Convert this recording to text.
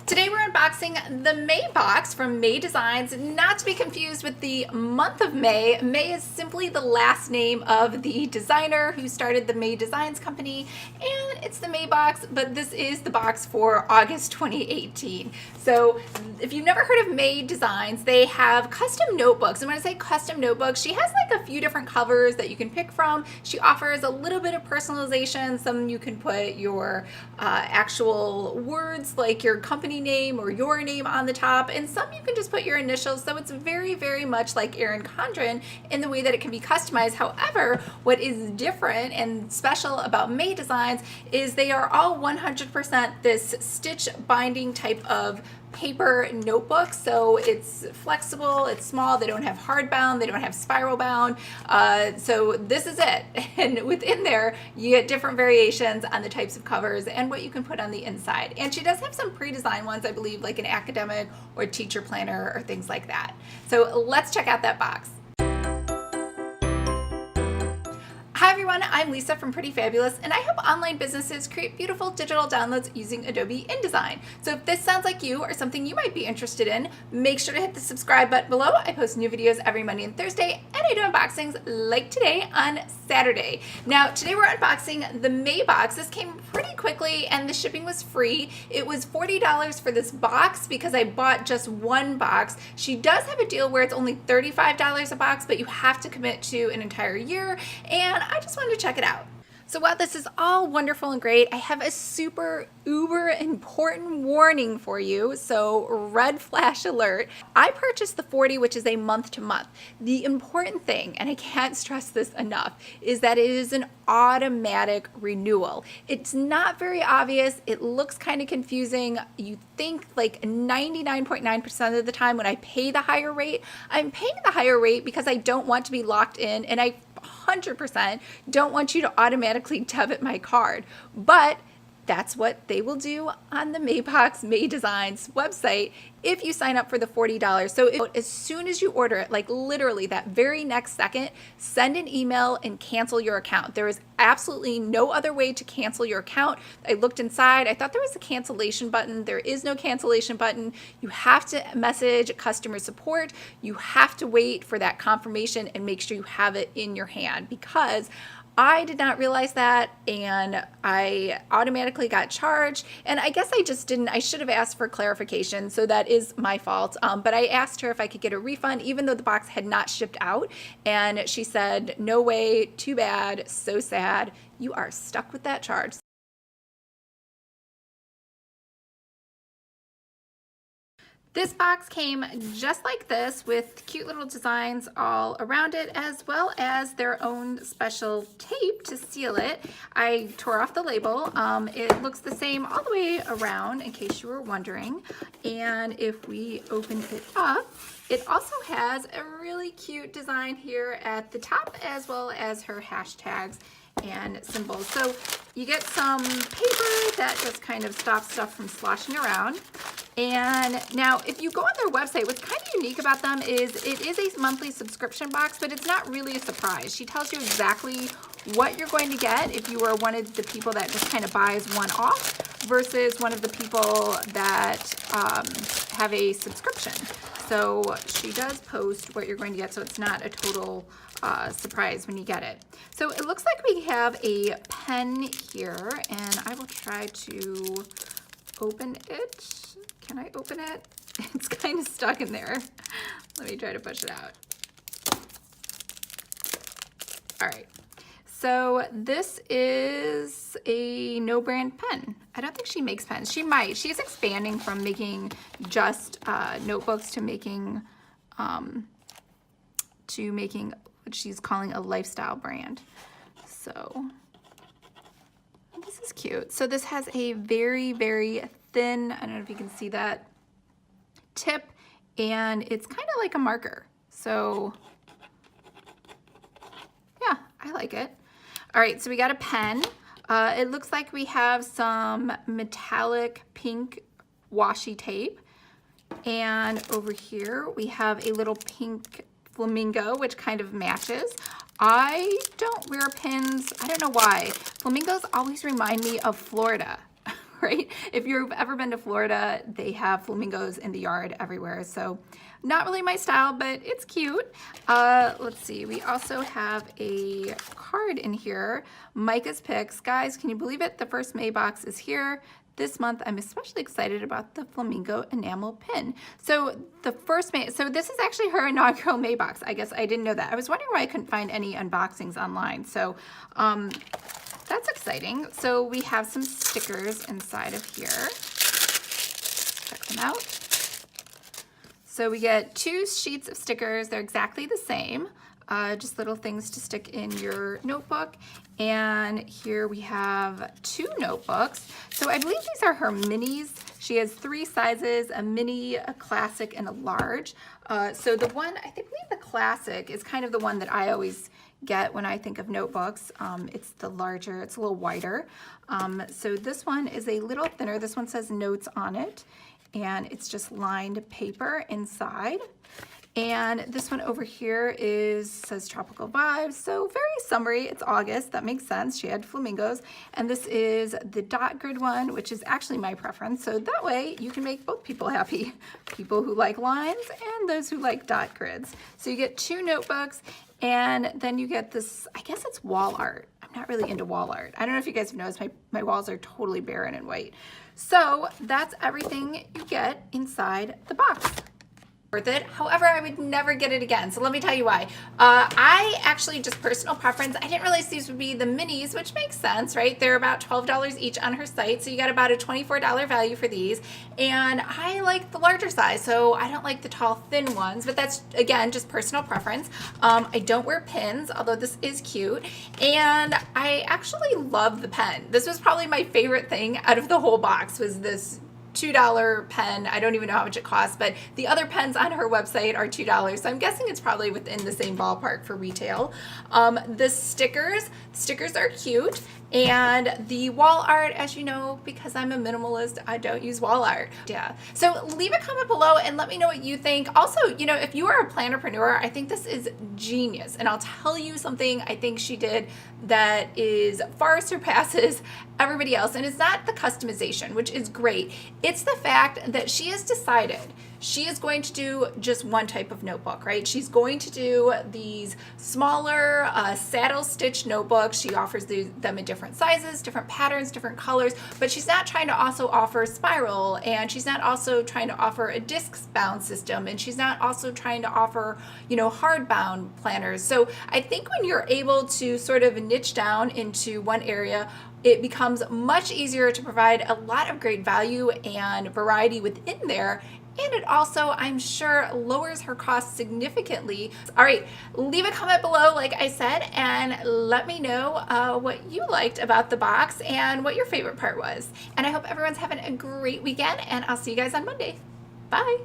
Today we're unboxing the May box from May Designs, not to be confused with the month of May. May is simply the last name of the designer who started the May Designs company, and it's the May box, but this is the box for August 2018. So if you've never heard of May Designs, they have custom notebooks. And when I say custom notebooks, she has like a few different covers that you can pick from. She offers a little bit of personalization. Some you can put your actual words like your company name or your name on the top, and some you can just put your initials. So it's very, very much like Erin Condren in the way that it can be customized. However, what is different and special about May Designs is they are all 100% this stitch binding type of paper notebook. So it's flexible, it's small, they don't have hardbound, they don't have spiral bound. So this is it. And within there, you get different variations on the types of covers and what you can put on the inside. And she does have some pre-designed ones, I believe, like an academic or teacher planner or things like that. So let's check out that box. Hi everyone, I'm Lisa from Pretty Fabulous, and I help online businesses create beautiful digital downloads using Adobe InDesign. So if this sounds like you or something you might be interested in, make sure to hit the subscribe button below. I post new videos every Monday and Thursday, and I do unboxings like today on Saturday. Now, today we're unboxing the May box. This came pretty quickly and the shipping was free. It was $40 for this box because I bought just one box. She does have a deal where it's only $35 a box, but you have to commit to an entire year, and I just wanted to check it out. So while this is all wonderful and great, I have a super uber important warning for you. So red flash alert. I purchased the 40, which is a month to month. The important thing, and I can't stress this enough, is that it is an automatic renewal. It's not very obvious. It looks kind of confusing. You think like 99.9% of the time when I pay the higher rate, I'm paying the higher rate because I don't want to be locked in, and I 100% don't want you to automatically debit my card, but that's what they will do on the Maybox May Designs website if you sign up for the $40. So as soon as you order it, like literally that very next second, send an email and cancel your account. There is absolutely no other way to cancel your account. I looked inside. I thought there was a cancellation button. There is no cancellation button. You have to message customer support. You have to wait for that confirmation and make sure you have it in your hand, because I did not realize that, and I automatically got charged, and I guess I just didn't. I should have asked for clarification, so that is my fault. But I asked her if I could get a refund, even though the box had not shipped out, and she said, no way, too bad, so sad, you are stuck with that charge. This box came just like this with cute little designs all around it, as well as their own special tape to seal it. I tore off the label. It looks the same all the way around, in case you were wondering. And if we open it up, it also has a really cute design here at the top, as well as her hashtags and symbols. So you get some paper that just kind of stops stuff from sloshing around. And now if you go on their website, what's kind of unique about them is it is a monthly subscription box, but it's not really a surprise. She tells you exactly what you're going to get if you are one of the people that just kind of buys one off versus one of the people that have a subscription. So she does post what you're going to get, so it's not a total surprise when you get it. So it looks like we have a pen here, and I will try to open it. Can I open it? It's kind of stuck in there. Let me try to push it out. All right. So this is a no brand pen. I don't think she makes pens. She might. She's expanding from making just notebooks to making what she's calling a lifestyle brand. So this is cute. So this has a very, very thin, I don't know if you can see that, tip, and it's kind of like a marker. So yeah, I like it. All right, so we got a pen. It looks like we have some metallic pink washi tape. And over here we have a little pink flamingo, which kind of matches. I don't wear pins. I don't know why. Flamingos always remind me of Florida. right? If you've ever been to Florida, they have flamingos in the yard everywhere. So not really my style, but it's cute. Let's see, we also have a card in here, Micah's Picks. Guys, can you believe it? The first May box is here. This month, I'm especially excited about the flamingo enamel pin. So the first May, so this is actually her inaugural May box. I guess I didn't know that. I was wondering why I couldn't find any unboxings online. So that's exciting. So we have some stickers inside of here. Check them out. So we get 2 sheets of stickers. They're exactly the same. Just little things to stick in your notebook. And here we have 2 notebooks. So I believe these are her minis. She has 3 sizes, a mini, a classic, and a large. So the one, I believe the classic is kind of the one that I always get when I think of notebooks. It's the larger, it's a little wider. So this one is a little thinner. This one says notes on it, and it's just lined paper inside. And this one over here says tropical vibes, so very summery. It's August, that makes sense. She had flamingos. And this is the dot grid one, which is actually my preference. So that way you can make both people happy. People who like lines and those who like dot grids. So you get 2 notebooks, and then you get this, I guess it's wall art. I'm not really into wall art. I don't know if you guys have noticed, my walls are totally barren and white. So that's everything you get inside the box. Worth it. However, I would never get it again. So let me tell you why. I actually, just personal preference, I didn't realize these would be the minis, which makes sense, right? They're about $12 each on her site. So you got about a $24 value for these. And I like the larger size. So I don't like the tall, thin ones, but that's, again, just personal preference. I don't wear pins, although this is cute. And I actually love the pen. This was probably my favorite thing out of the whole box, was this $2 pen. I don't even know how much it costs, but the other pens on her website are $2. So I'm guessing it's probably within the same ballpark for retail. The stickers are cute. And the wall art, as you know, because I'm a minimalist, I don't use wall art. Yeah. So leave a comment below and let me know what you think. Also, you know, if you are a plannerpreneur, I think this is genius. And I'll tell you something I think she did that is far surpasses everybody else. And it's not the customization, which is great. It's the fact that she has decided she is going to do just one type of notebook, right? She's going to do these smaller saddle stitch notebooks. She offers them in different sizes, different patterns, different colors, but she's not trying to also offer spiral, and she's not also trying to offer a disc bound system, and she's not also trying to offer, you know, hardbound planners. So I think when you're able to sort of niche down into one area, it becomes much easier to provide a lot of great value and variety within there. And it also, I'm sure, lowers her costs significantly. All right, leave a comment below, like I said, and let me know what you liked about the box and what your favorite part was. And I hope everyone's having a great weekend, and I'll see you guys on Monday. Bye.